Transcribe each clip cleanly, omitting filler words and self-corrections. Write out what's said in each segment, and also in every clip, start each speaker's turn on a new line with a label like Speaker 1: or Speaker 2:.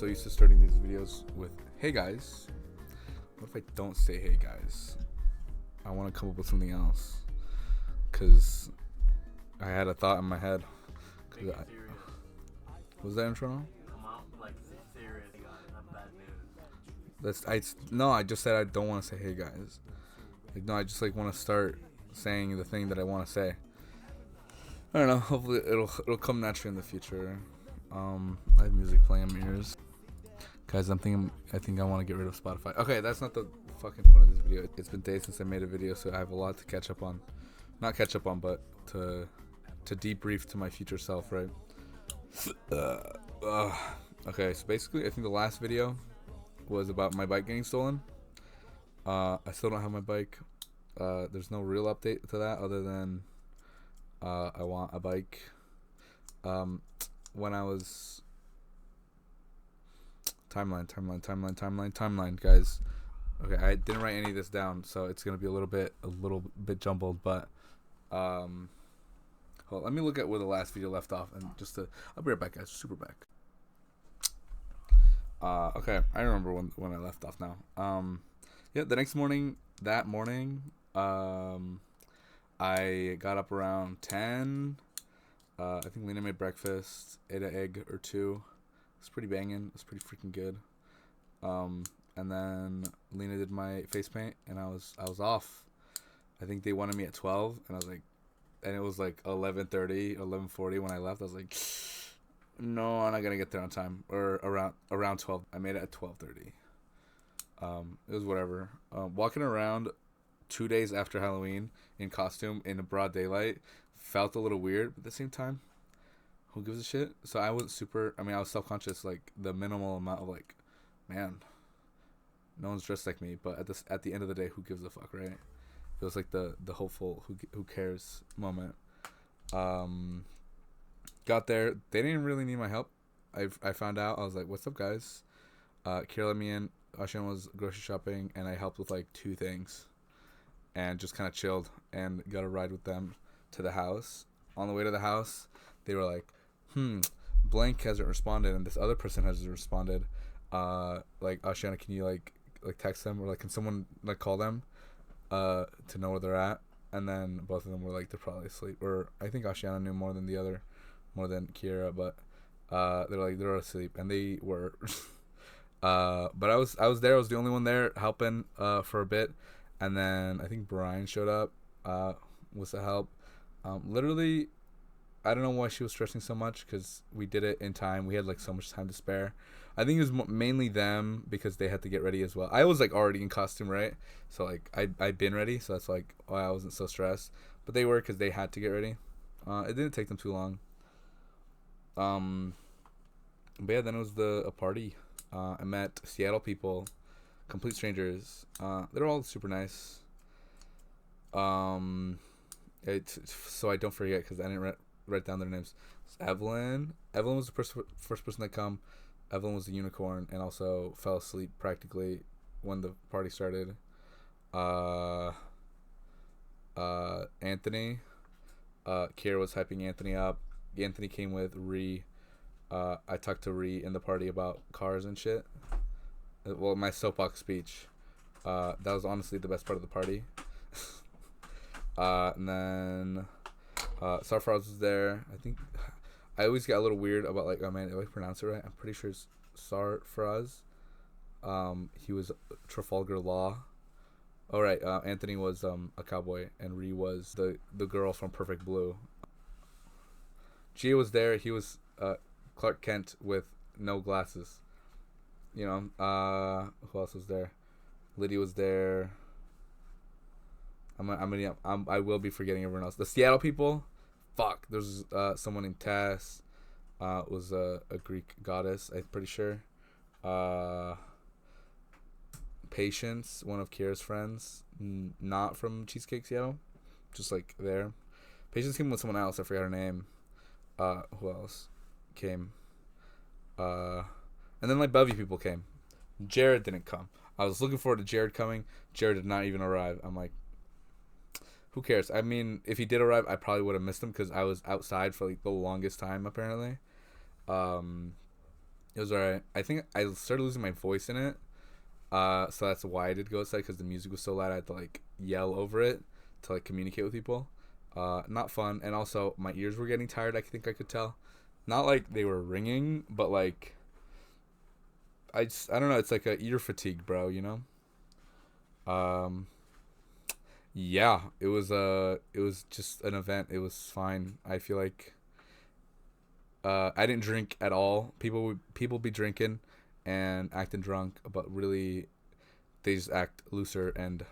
Speaker 1: so used to starting these videos with "Hey guys." What if I don't say "Hey guys"? I want to come up with something else, cause I had a thought in my head.
Speaker 2: Make it serious.
Speaker 1: Was that intro?
Speaker 2: Come out like serious. Not bad news.
Speaker 1: I just said I don't want to say "Hey guys." Like no, I just like want to start saying the thing that I want to say. I don't know. Hopefully it'll come naturally in the future. I have music playing in my ears. Guys, I think I want to get rid of Spotify. Okay, that's not the fucking point of this video. It's been days since I made a video, so I have a lot to catch up on. Not catch up on, but to debrief to my future self, right? Okay, so basically, I think the last video was about my bike getting stolen. I still don't have my bike. There's no real update to that other than I want a bike. When I was timeline, guys. Okay, I didn't write any of this down, so it's gonna be a little bit jumbled. But hold on, let me look at where the last video left off, and I'll be right back, guys. Super back. Okay, I remember when I left off now. Yeah, the next morning, I got up around 10. I think Lena made breakfast, ate an egg or two. It's pretty banging. It's pretty freaking good. And then Lena did my face paint, and I was off. I think they wanted me at 12, and I was like, and it was like 11:30, 11:40 when I left. I was like, no, I'm not gonna get there on time, or around 12. I made it at 12:30. It was whatever. Walking around 2 days after Halloween in costume in the broad daylight felt a little weird, but at the same time, who gives a shit? So I was I was self-conscious, like the minimal amount of like, man, no one's dressed like me, but at the end of the day, who gives a fuck, right? It was like the hopeful who cares moment. Got there, they didn't really need my help. I found out, I was like, what's up, guys? Kira let me in. Ashan was grocery shopping, and I helped with like 2 things, and just kind of chilled and got a ride with them to the house. On the way to the house, they were like, blank hasn't responded, and this other person hasn't responded. Like, Ashiana, can you like text them, or like can someone like call them to know where they're at? And then both of them were like, they're probably asleep, or I think Ashiana knew more than Kira, but they're like, they're asleep, and they were. But I was there. I was the only one there helping for a bit, and then I think Brian showed up was to help. Literally, I don't know why she was stressing so much, because we did it in time. We had like so much time to spare. I think it was mainly them, because they had to get ready as well. I was like already in costume, right? So like I'd been ready, so that's like why I wasn't so stressed. But they were, because they had to get ready. It didn't take them too long. But yeah, then it was a party. I met Seattle people, complete strangers. They're all super nice. So I don't forget, because I didn't write down their names. It's Evelyn. Evelyn was the first person to come. Evelyn was the unicorn, and also fell asleep practically when the party started. Anthony. Kiera was hyping Anthony up. Anthony came with Ree. I talked to Ree in the party about cars and shit. Well, my soapbox speech. That was honestly the best part of the party. And then Sarfaraz was there. I think I always get a little weird about like, oh man, do I pronounce it right? I'm pretty sure it's Sarfaraz. He was Trafalgar Law. Oh right, Anthony was a cowboy, and Ree was the girl from Perfect Blue. Gia was there. He was Clark Kent with no glasses. You know, who else was there? Lydia was there. I will be forgetting everyone else. The Seattle people, fuck. There's someone in Tess. Was a Greek goddess, I'm pretty sure. Patience, one of Kira's friends, not from Cheesecake Seattle, just like there. Patience came with someone else. I forgot her name. Who else came? And then like Bellevue people came. Jared didn't come. I was looking forward to Jared coming. Jared did not even arrive. I'm like, who cares? I mean, if he did arrive, I probably would have missed him, because I was outside for like the longest time apparently. It was alright. I think I started losing my voice in it. So that's why I did go outside because the music was so loud. I had to like yell over it to like communicate with people. Not fun, and also my ears were getting tired. I think I could tell. Not like they were ringing, but like I don't know. It's like a ear fatigue, bro. You know. Yeah, it was just an event. It was fine. I feel like I didn't drink at all. People be drinking and acting drunk, but really they just act looser and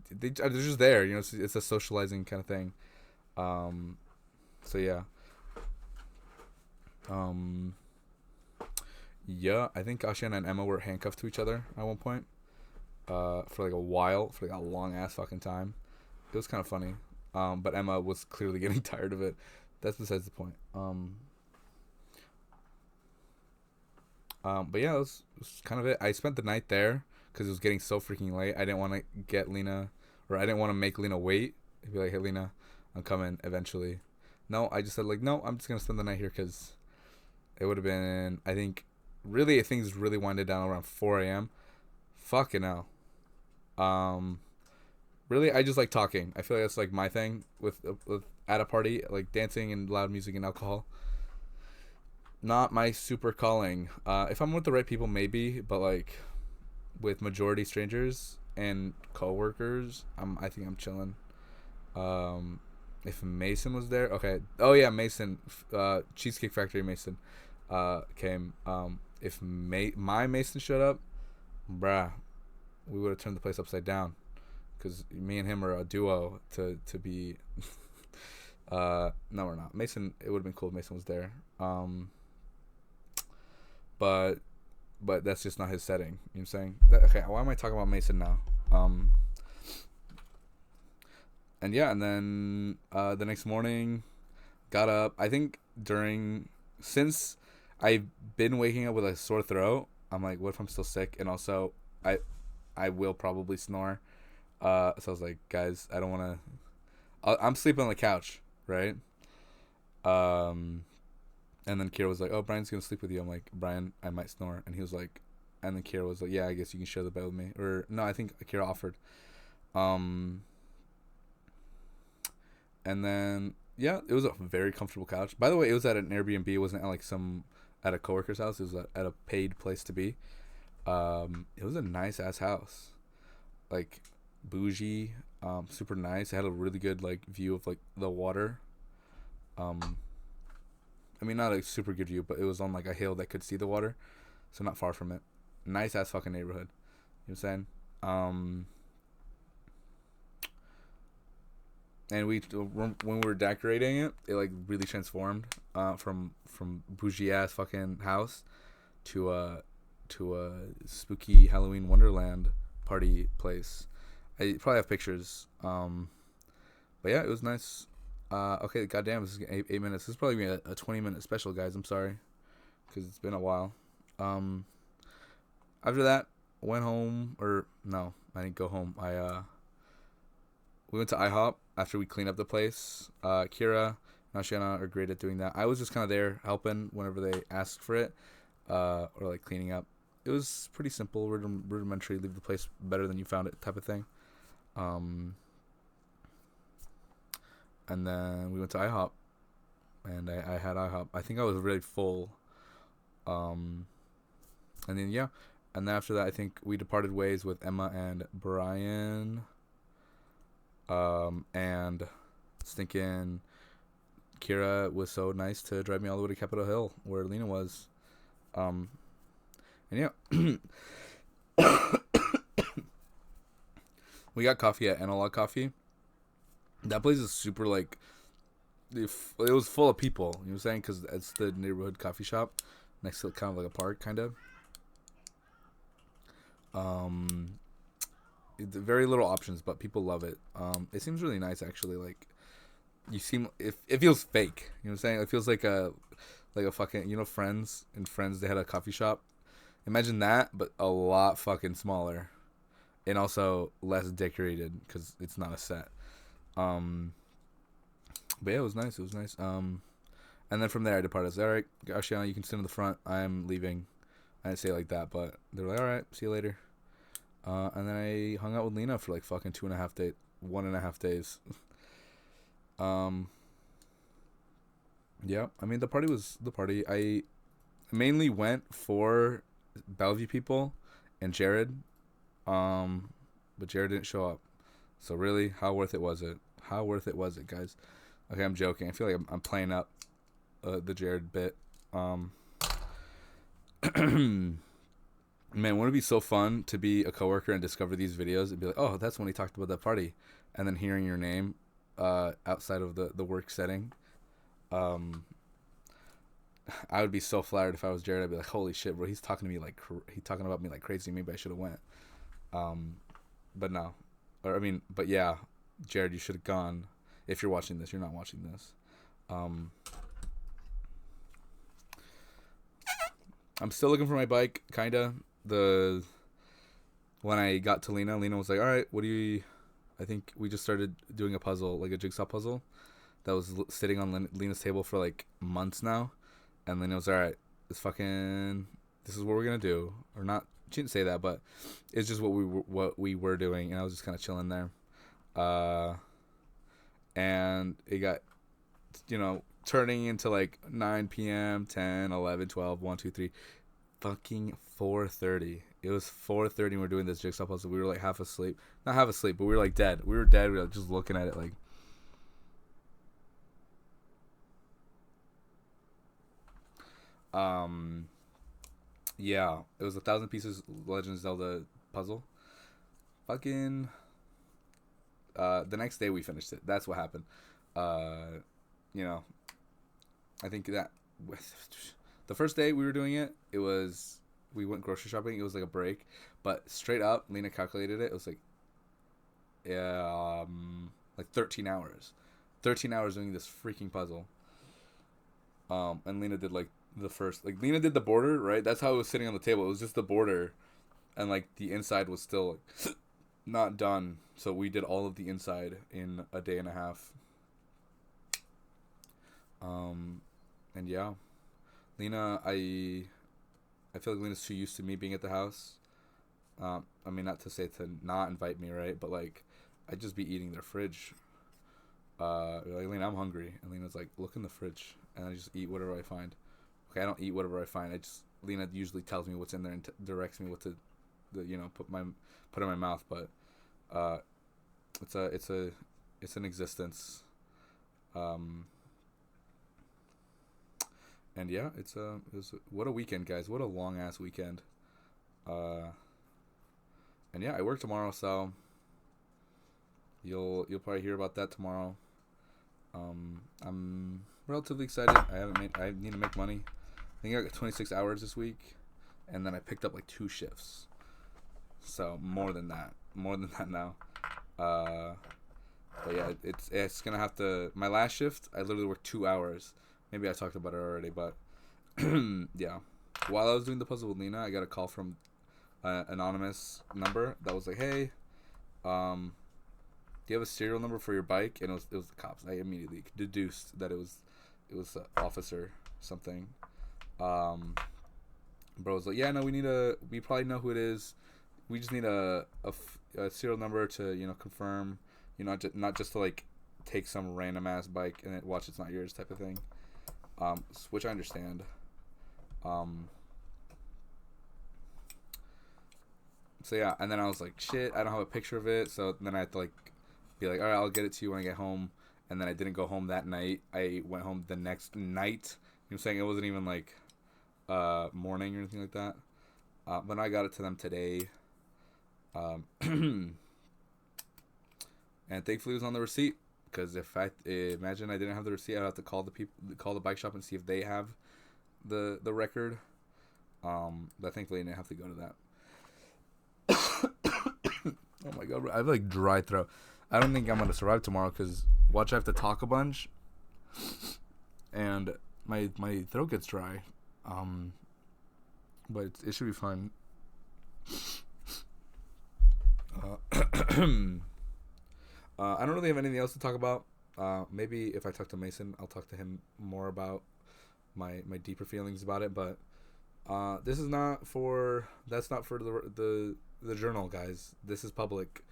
Speaker 1: they're just there. You know, it's a socializing kind of thing. Um, so yeah. Um, yeah, I think Ashiana and Emma were handcuffed to each other at one point. For like a while, for like a long ass fucking time. It was kind of funny. But Emma was clearly getting tired of it. That's besides the point. But yeah, it was kind of it. I spent the night there because it was getting so freaking late. I didn't want to get Lena, or I didn't want to make Lena wait. I'd be like, hey, Lena, I'm coming eventually. No, I just said, like, no, I'm just going to spend the night here because it would have been, I think, really, things really winded down around 4 a.m. Fucking hell. Um, really, I just like talking. I feel like that's like my thing with at a party, like dancing and loud music and alcohol. Not my super calling. If I'm with the right people, maybe, but like with majority strangers and coworkers, I think I'm chilling. Um, if Mason was there, okay. Oh yeah, Mason, Cheesecake Factory Mason, came. If my Mason showed up, bruh, we would have turned the place upside down, because me and him are a duo to be. No, we're not. Mason. It would have been cool if Mason was there. But that's just not his setting. You know what I'm saying? Okay, why am I talking about Mason now? Um, and yeah, and then the next morning, got up. I think since I've been waking up with a sore throat, I'm like, what if I'm still sick? And also, I will probably snore. So I was like, guys, I don't want to. I'm sleeping on the couch, right? Um, and then Kira was like, "Oh, Brian's gonna sleep with you." I'm like, "Brian, I might snore," and he was like, and then Kira was like, "Yeah, I guess you can share the bed with me." Or no, I think Kira offered. Um, and then yeah, it was a very comfortable couch. By the way, it was at an Airbnb. It wasn't at like at a coworker's house. It was at a paid place to be. It was a nice ass house, like bougie, super nice. It had a really good like view of like the water. Um, I mean, not a super good view, but it was on like a hill that could see the water, so not far from it. Nice ass fucking neighborhood. You know what I'm saying? And when we were decorating it, it like really transformed from bougie ass fucking house to a spooky Halloween Wonderland party place. I probably have pictures. But yeah, it was nice. Okay, goddamn, this is 8 minutes. This is probably gonna be a 20-minute special, guys. I'm sorry, because it's been a while. Um, After that, went home, or no, I didn't go home. We went to IHOP after we cleaned up the place. Kira and Ashana are great at doing that. I was just kind of there helping whenever they asked for it, or like cleaning up. It was pretty simple, rudimentary. Leave the place better than you found it, type of thing. Um, and then we went to IHOP, and I had IHOP. I think I was really full. Um, and then yeah, and then after that, I think we departed ways with Emma and Brian. And stinking Kira was so nice to drive me all the way to Capitol Hill where Lena was. And yeah, we got coffee at Analog Coffee. That place is super like it was full of people. You know what I'm saying? Because it's the neighborhood coffee shop next to kind of like a park, kind of. Very little options, but people love it. It seems really nice actually. Like it feels fake. You know what I'm saying? It feels like a fucking Friends. In Friends they had a coffee shop. Imagine that, but a lot fucking smaller, and also less decorated because it's not a set. Um, but yeah, it was nice. It was nice. And then from there I departed. I said, all right, Ashiana, you can sit in the front. I'm leaving. I didn't say it like that, but they were like, all right, see you later. And then I hung out with Lena for like fucking 1.5 days. um, yeah, I mean the party was the party. I mainly went for Bellevue people and Jared. But Jared didn't show up. So really, how worth it was it? How worth it was it, guys? Okay, I'm joking. I feel like I'm playing up the Jared bit. Man, wouldn't it be so fun to be a coworker and discover these videos and be like, oh, that's when he talked about that party, and then hearing your name outside of the work setting. I would be so flattered if I was Jared. I'd be like, holy shit, bro, he's talking to me like he's talking about me like crazy. Maybe I should have went. But no, but yeah, Jared, you should have gone. If you're watching this, you're not watching this. I'm still looking for my bike, kinda. When I got to Lena was like, all right, I think we just started doing a puzzle, like a jigsaw puzzle that was sitting on Lena's table for like months now. And Lena was, all right, this is what we're going to do. Or not, she didn't say that, but it's just what we were doing. And I was just kind of chilling there. And it got, turning into like 9 p.m., 10, 11, 12, 1, 2, 3, fucking 4:30. It was 4:30 and we're doing this jigsaw puzzle. We were like half asleep. Not half asleep, but we were like dead. We were dead. We were just looking at it like. Yeah, it was 1,000 pieces Legend of Zelda puzzle. Fucking. The next day we finished it. That's what happened. I think that the first day we were doing it, we went grocery shopping. It was like a break, but straight up, Lena calculated it. It was like 13 hours. 13 hours doing this freaking puzzle. And Lena did like Lena did the border, right? That's how it was sitting on the table. It was just the border, and like the inside was still like, not done. So we did all of the inside in a day and a half. And yeah, Lena, I feel like Lena's too used to me being at the house. Not to say to not invite me, right? But like, I'd just be eating their fridge. Like, Lena, I'm hungry, and Lena's like, look in the fridge, and I just eat whatever I find. Okay, I don't eat whatever I find. Lena usually tells me what's in there and directs me what to, put in my mouth. But it's an existence. And yeah, what a weekend, guys. What a long ass weekend. And yeah, I work tomorrow, so you'll probably hear about that tomorrow. I'm relatively excited. I need to make money. I think I got 26 hours this week, and then I picked up like 2 shifts. So more than that now. But yeah, it's gonna have to. My last shift, I literally worked 2 hours. Maybe I talked about it already, but yeah. While I was doing the puzzle with Lena, I got a call from an anonymous number that was like, "Hey, do you have a serial number for your bike?" And it was the cops. I immediately deduced that it was officer something. Bro was like, "Yeah, no, we probably know who it is. We just need a serial number to confirm, not just to like take some random ass bike and watch it's not yours type of thing." Which I understand. So yeah, and then I was like, shit, I don't have a picture of it. So then I had to like be like, all right, I'll get it to you when I get home. And then I didn't go home that night. I went home the next night. You know what I'm saying? It wasn't even like morning or anything like that. But I got it to them today. And thankfully it was on the receipt. Because if I imagine I didn't have the receipt, I'd have to call the bike shop and see if they have the record. But thankfully I didn't have to go to that. Oh my god, I have like dry throat. I don't think I'm gonna survive tomorrow because I have to talk a bunch, and my throat gets dry. But it should be fine. I don't really have anything else to talk about. Maybe if I talk to Mason, I'll talk to him more about my deeper feelings about it. But This is not for. That's not for the journal, guys. This is public,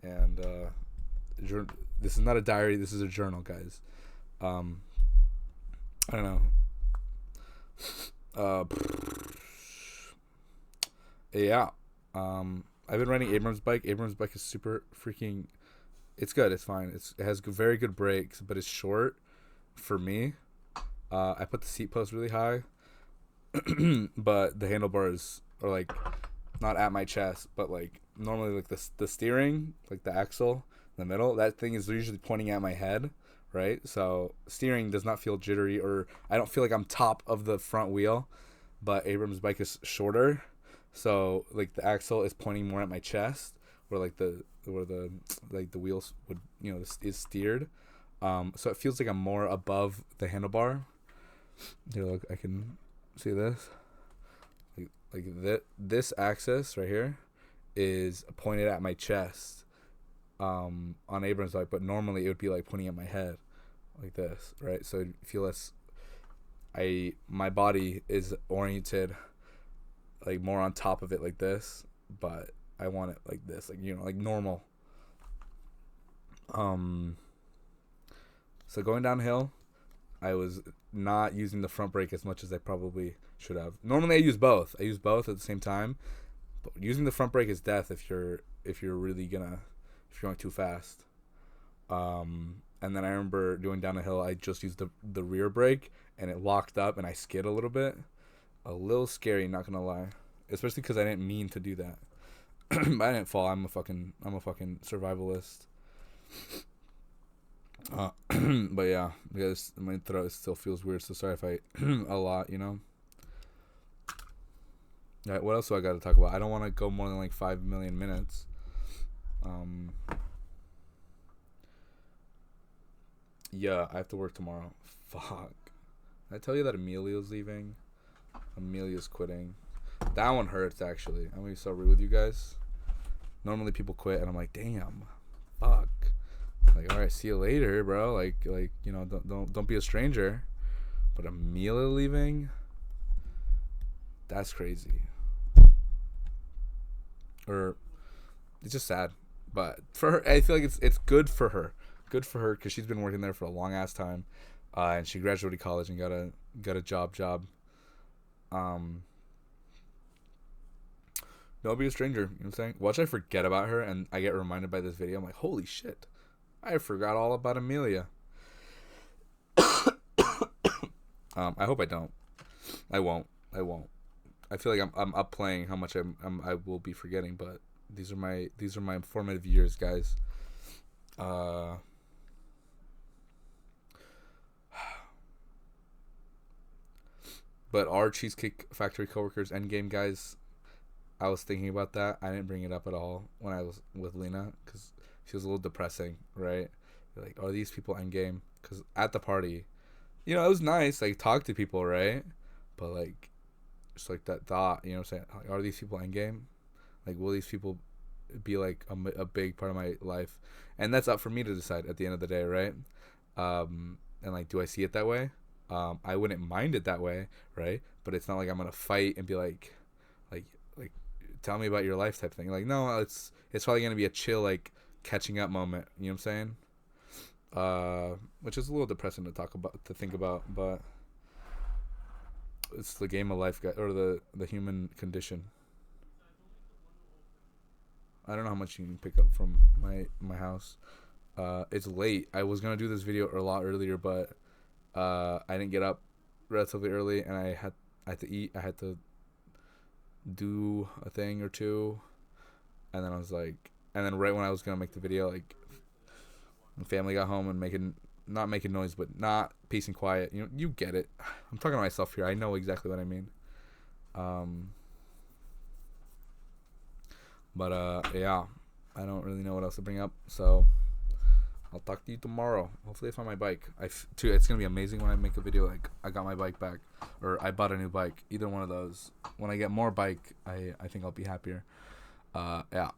Speaker 1: and this is not a diary. This is a journal, guys. I don't know. Yeah. I've been riding Abrams' bike. Abrams' bike is super freaking. It's good. It's fine. It has very good brakes, but it's short for me. I put the seat post really high, but the handlebars are like not at my chest, but like normally like the steering, like the axle, in the middle, that thing is usually pointing at my head, right? So steering does not feel jittery, or I don't feel like I'm top of the front wheel. But Abrams' bike is shorter, so like the axle is pointing more at my chest, where the wheels would is steered. So it feels like I'm more above the handlebar. Here, look, I can see this. This axis right here is pointed at my chest on Abrams' bike, but normally it would be like pointing at my head, like this, right? So I feel less. My body is oriented like more on top of it like this, but I want it like this, like like normal. So going downhill, I was not using the front brake as much as I probably should have. Normally I use both. I use both at the same time. But using the front brake is death if you're going too fast. And then I remember doing down a hill, I just used the rear brake and it locked up and I skid a little bit. A little scary, not gonna lie. Especially because I didn't mean to do that. I didn't fall. I'm a fucking survivalist. But yeah, because my throat still feels weird, so sorry if I a lot, Alright, what else do I got to talk about? I don't want to go more than like 5 million minutes. Yeah, I have to work tomorrow. Fuck. Did I tell you that Emilio's leaving? Emilio's quitting. That one hurts, actually. I'm gonna be so rude with you guys. Normally people quit, and I'm like, damn, fuck. Like, all right, see you later, bro. Like, don't be a stranger. But Amelia leaving, that's crazy. Or it's just sad. But for her, I feel like it's good for her. Good for her because she's been working there for a long ass time, and she graduated college and got a job. Don't be a stranger. You know what I'm saying? Watch I forget about her and I get reminded by this video. I'm like, holy shit, I forgot all about Amelia. I hope I don't. I won't. I feel like I'm upplaying how much I will be forgetting, but these are my formative years, guys. But our Cheesecake Factory coworkers Endgame guys, I was thinking about that. I didn't bring it up at all when I was with Lena because she was a little depressing, right? Like, are these people Endgame? Because at the party, it was nice, like, talk to people, right? But, like, just, like, that thought, you know what I'm saying? Like, are these people Endgame? Like, will these people be, like, a big part of my life? And that's up for me to decide at the end of the day, right? And, like, do I see it that way? I wouldn't mind it that way, right? But it's not like I'm going to fight and be like, tell me about your life type thing. Like, no, it's probably going to be a chill, like, catching up moment. You know what I'm saying? Which is a little depressing to think about, but it's the game of life, or the human condition. I don't know how much you can pick up from my house. It's late. I was going to do this video a lot earlier, but I didn't get up relatively early, and I had to eat. I had to do a thing or two, and then right when I was gonna make the video, like, the family got home and not making noise, but not peace and quiet. You get it. I'm talking to myself here. I know exactly what I mean. But yeah, I don't really know what else to bring up, so I'll talk to you tomorrow. Hopefully I find my bike. It's gonna be amazing when I make a video like I got my bike back, or I bought a new bike. Either one of those. When I get more bike, I think I'll be happier. Yeah.